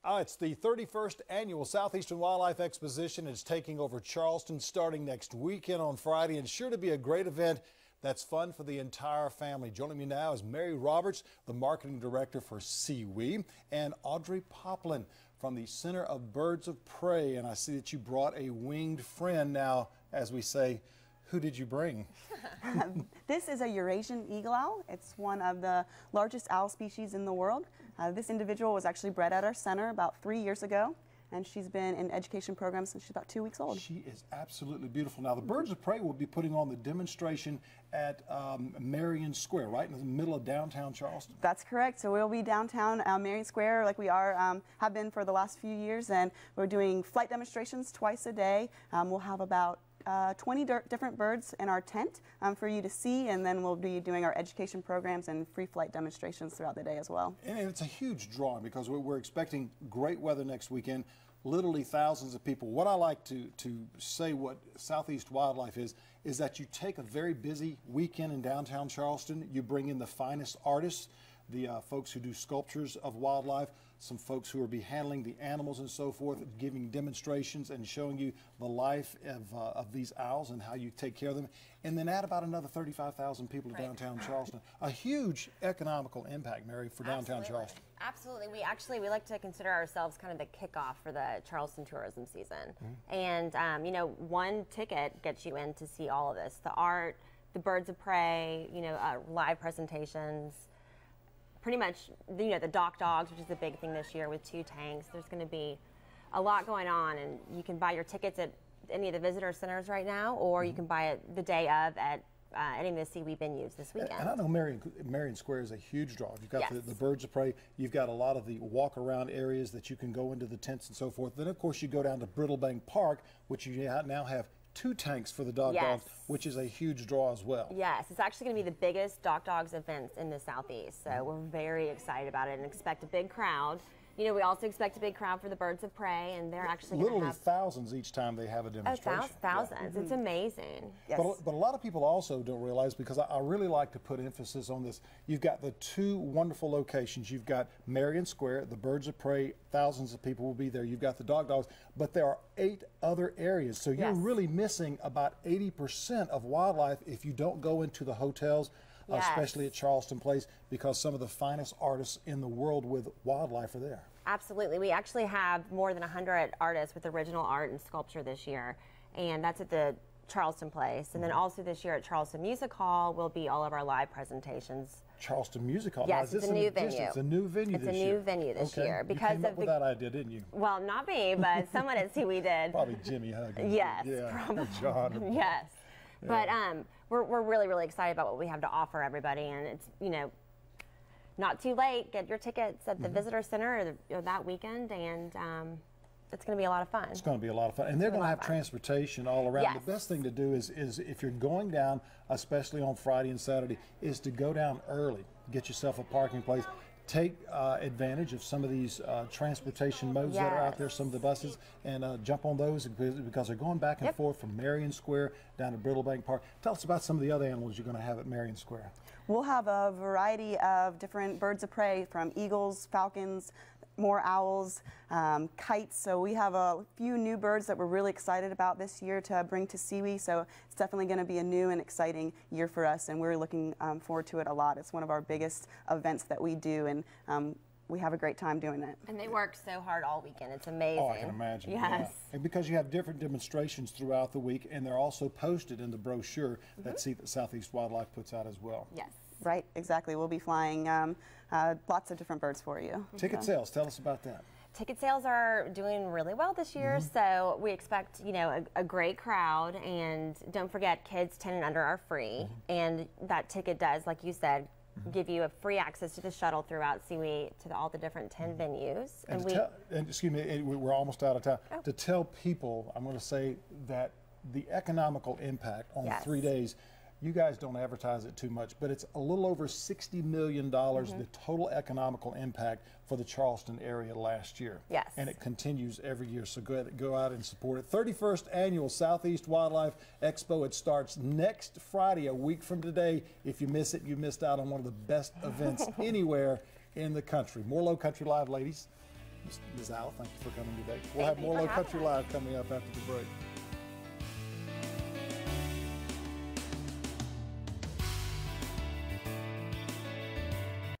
It's the 31st annual Southeastern Wildlife Exposition. It's taking over Charleston starting next weekend on Friday, and sure to be a great event that's fun for the entire family. Joining me now is Mary Roberts, the marketing director for Sewe, and Audrey Poplin from the Center of Birds of Prey. And I see that you brought a winged friend. Now, as we say, who did you bring? This is a Eurasian eagle owl. It's one of the largest owl species in the world. This individual was actually bred at our center about 3 years ago, and she's been in education programs since she's about 2 weeks old. She is absolutely beautiful. Now, the Birds of Prey will be putting on the demonstration at Marion Square, right in the middle of downtown Charleston. That's correct. So we'll be downtown Marion Square like we have been for the last few years, and we're doing flight demonstrations twice a day. We'll have about 20 different birds in our tent for you to see, and then we'll be doing our education programs and free flight demonstrations throughout the day as well. And it's a huge drawing because we're expecting great weather next weekend, literally thousands of people. What I like to say what Southeast Wildlife is that you take a very busy weekend in downtown Charleston, you bring in the finest artists, the folks who do sculptures of wildlife, some folks who will be handling the animals and so forth, giving demonstrations and showing you the life of these owls and how you take care of them, and then add about another 35,000 people to downtown Charleston. A huge economical impact, Mary, for downtown Charleston. Absolutely. We like to consider ourselves kind of the kickoff for the Charleston tourism season. And, you know, one ticket gets you in to see all of this. The art, the birds of prey, you know, live presentations, pretty much, you know, the dock dogs, which is the big thing this year with 2 tanks. There's going to be a lot going on, and you can buy your tickets at any of the visitor centers right now, or you can buy it the day of at any of the Sewe venues this weekend. And I know Marion Square is a huge draw. You've got the birds of prey. You've got a lot of the walk-around areas that you can go into the tents and so forth. Then, of course, you go down to Brittlebank Park, which you now have 2 tanks for the dogs, which is a huge draw as well. Yes, it's actually going to be the biggest dogs event in the Southeast, so we're very excited about it and expect a big crowd. You know, we also expect a big crowd for the birds of prey, and they're actually literally thousands each time they have a demonstration. Thousands. It's amazing. Yes. But a lot of people also don't realize, because I really like to put emphasis on this, you've got the 2 wonderful locations. You've got Marion Square, the birds of prey, thousands of people will be there. You've got the dogs, but there are 8 other areas. So you're really missing about 80% of wildlife if you don't go into the hotels, especially at Charleston Place, because some of the finest artists in the world with wildlife are there. Absolutely. We actually have more than 100 artists with original art and sculpture this year, and that's at the Charleston Place. And then also this year at Charleston Music Hall will be all of our live presentations. Charleston Music Hall? Yes, it's a new venue. It's a new venue this year. It's a new venue this year. Because you came up with that idea, didn't you? Well, not me, but someone at Sewe did. Probably Jimmy Huggins. Yes, probably. John. Yes. But we're really, really excited about what we have to offer everybody, and it's, you know, not too late. Get your tickets at the visitor center or that weekend, and it's going to be a lot of fun. It's going to be a lot of fun, and they're going to have transportation all around. The best thing to do is if you're going down, especially on Friday and Saturday, is to go down early, get yourself a parking place. Take advantage of some of these transportation modes that are out there, some of the buses, and jump on those because they're going back and forth from Marion Square down to Brittlebank Park. Tell us about some of the other animals you're going to have at Marion Square. We'll have a variety of different birds of prey, from eagles, falcons, more owls, kites. So we have a few new birds that we're really excited about this year to bring to Sewe. So it's definitely going to be a new and exciting year for us, and we're looking forward to it a lot. It's one of our biggest events that we do, and we have a great time doing it. And they work so hard all weekend. It's amazing. Oh, I can imagine. Yes. Yeah. And because you have different demonstrations throughout the week, and they're also posted in the brochure that Southeast Wildlife puts out as well. Yes. Right, exactly. We'll be flying lots of different birds for you. Ticket sales, tell us about that. Ticket sales are doing really well this year, so we expect, you know, a great crowd, and don't forget, kids 10 and under are free, and that ticket does, like you said, give you a free access to the shuttle throughout Sewe to all the different 10 venues. And excuse me, we're almost out of time. To tell people, I'm going to say that the economical impact on 3 days, you guys don't advertise it too much, but it's a little over $60 million, the total economical impact for the Charleston area last year. Yes. And it continues every year, so go out and support it. 31st Annual Southeast Wildlife Expo. It starts next Friday, a week from today. If you miss it, you missed out on one of the best events anywhere in the country. More Low Country Live, ladies. Ms. Al, thank you for coming today. We'll have more Low Country Live coming up after the break.